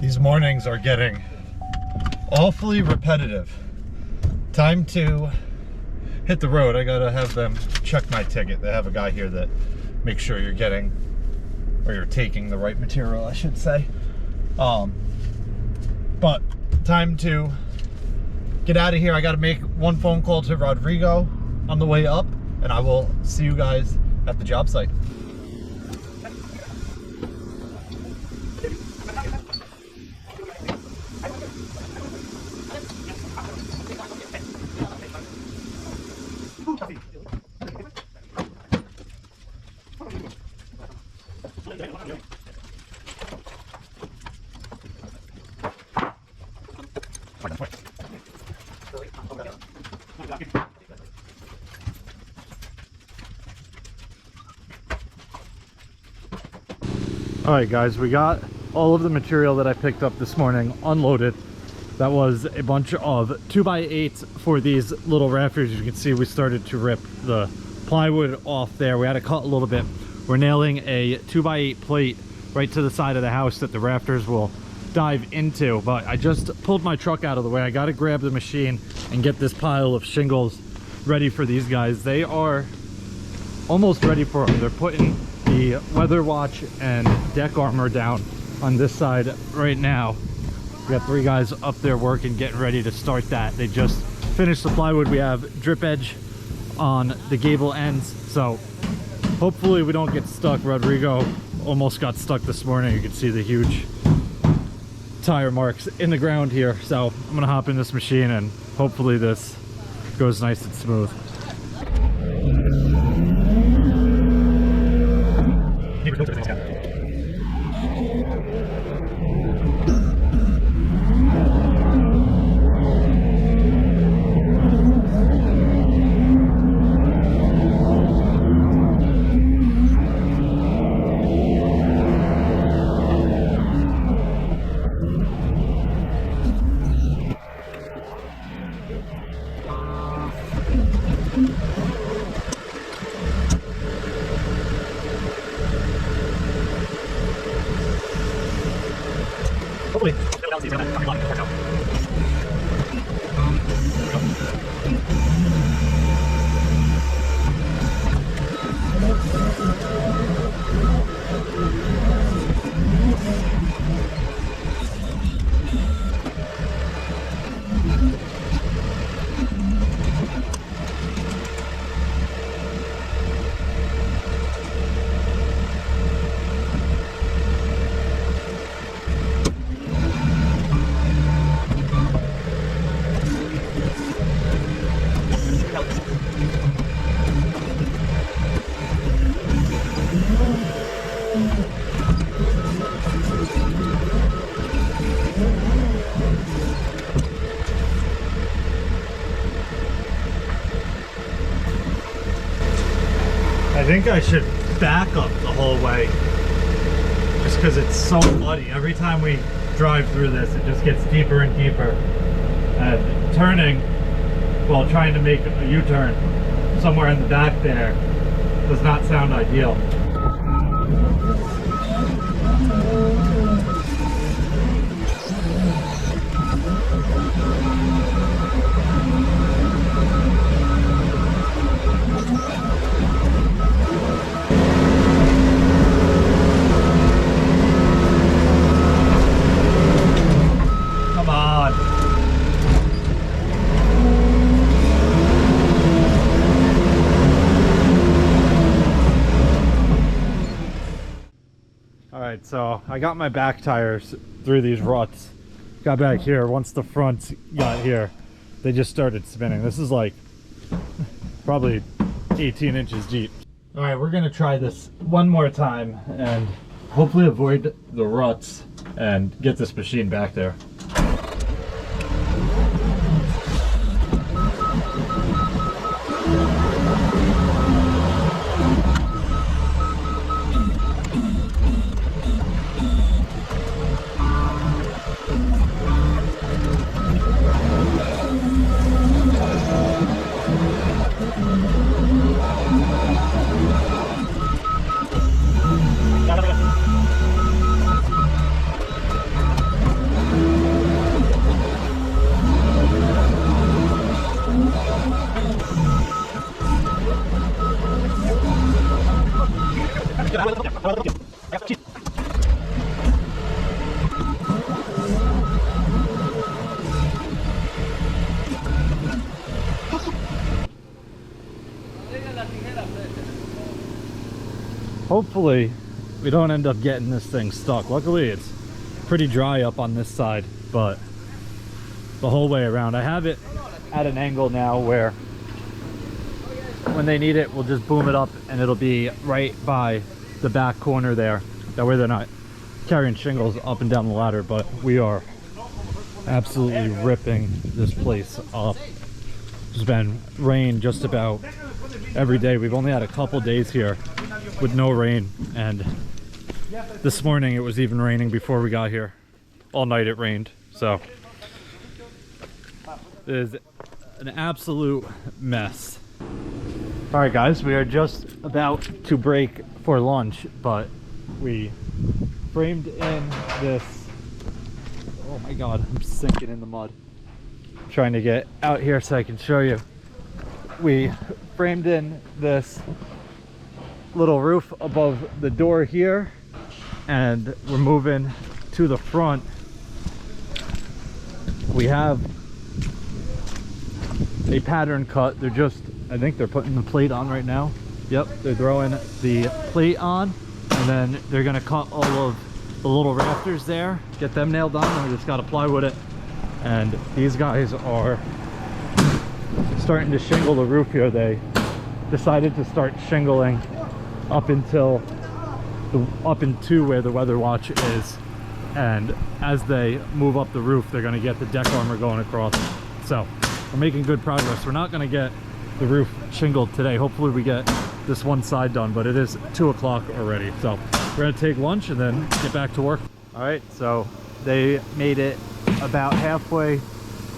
These mornings are getting awfully repetitive. Time to hit the road. I gotta have them check my ticket. They have a guy here that makes sure you're getting, or you're taking the right material, I should say. But time to get out of here. I gotta make one phone call to Rodrigo on the way up, and I will see you guys at the job site. Alright guys, we got all of the material that I picked up this morning unloaded. That was a bunch of 2x8s for these little rafters. You can see we started to rip the plywood off there. We had to cut a little bit. We're nailing a 2x8 plate right to the side of the house that the rafters will dive into. But I just pulled my truck out of the way. I got to grab the machine and get this pile of shingles ready for these guys. They are almost ready for them. They're putting the weather watch and deck armor down on this side right now. We got 3 guys up there working, getting ready to start that. They just finished the plywood. We have drip edge on the gable ends, so hopefully we don't get stuck. Rodrigo almost got stuck this morning. You can see the huge tire marks in the ground here. So I'm gonna hop in this machine and hopefully this goes nice and smooth. I think I should back up the whole way just because it's so muddy. Every time we drive through this, it just gets deeper and deeper. And turning, well, trying to make a U-turn somewhere in the back there does not sound ideal. So I got my back tires through these ruts, got back here. Once the front got here, they just started spinning. This is like probably 18 inches deep. All right, we're gonna try this one more time and hopefully avoid the ruts and get this machine back there. hopefully we don't end up getting this thing stuck. Luckily it's pretty dry up on this side, but the whole way around I have it at an angle now where when they need it, we'll just boom it up and it'll be right by the back corner there. That way they're not carrying shingles up and down the ladder. But we are absolutely ripping this place up. There's been rain just about every day. We've only had a couple days here with no rain, and this morning it was even raining before we got here. All night it rained, so it is an absolute mess. All right guys, we are just about to break for lunch, but we framed in this, oh my god, I'm sinking in the mud. I'm trying to get out here so I can show you. We framed in this little roof above the door here, and we're moving to the front. We have a pattern cut. They're just, I think they're putting the plate on right now. Yep, they're throwing the plate on, and then they're gonna cut all of the little rafters there, get them nailed on, and we just gotta plywood it. And these guys are starting to shingle the roof here. They decided to start shingling up into where the weather watch is, and as they move up the roof, they're gonna get the deck armor going across. So we're making good progress. We're not gonna get the roof shingled today. Hopefully we get this one side done, but it is 2 o'clock already. So we're gonna take lunch and then get back to work. All right, so they made it about halfway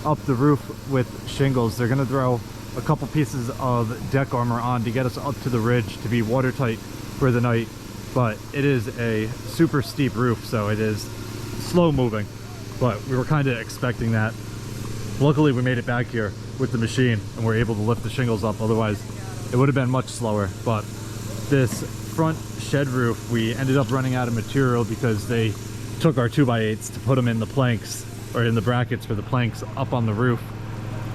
up the roof with shingles. They're gonna throw a couple pieces of deck armor on to get us up to the ridge to be watertight for the night. But it is a super steep roof, so it is slow moving, but we were kind of expecting that. Luckily we made it back here with the machine and we're able to lift the shingles up, otherwise it would have been much slower. But this front shed roof, we ended up running out of material because they took our 2x8s to put them in the planks, or in the brackets for the planks up on the roof.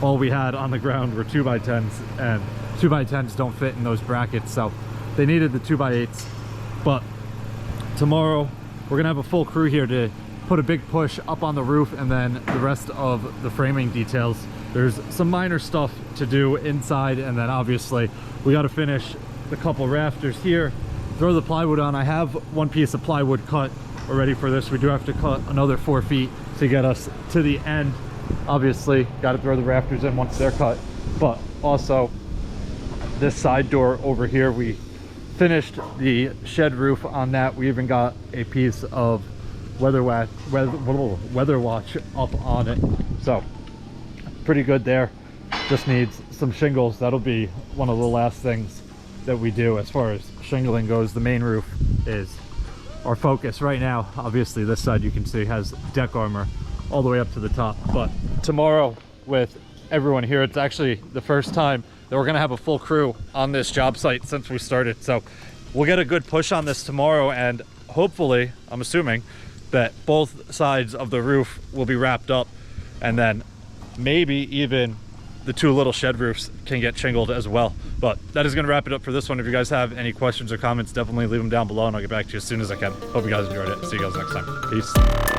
All we had on the ground were 2x10s, and 2x10s don't fit in those brackets, so they needed the 2x8s. But tomorrow we're gonna have a full crew here to put a big push up on the roof, and then the rest of the framing details. There's some minor stuff to do inside, and then obviously we got to finish the couple rafters here, throw the plywood on. I have one piece of plywood cut already for this. We do have to cut another 4 feet to get us to the end. Obviously got to throw the rafters in once they're cut, but also this side door over here, we finished the shed roof on that. We even got a piece of weather watch up on it, so pretty good there. Just needs some shingles. That'll be one of the last things that we do as far as shingling goes. The main roof is our focus right now. Obviously this side you can see has deck armor all the way up to the top, but tomorrow with everyone here, it's actually the first time that we're gonna have a full crew on this job site since we started. So we'll get a good push on this tomorrow, and hopefully, I'm assuming that both sides of the roof will be wrapped up, and then maybe even the 2 little shed roofs can get shingled as well. But that is going to wrap it up for this one. If you guys have any questions or comments, definitely leave them down below and I'll get back to you as soon as I can. Hope you guys enjoyed it. See you guys next time. Peace.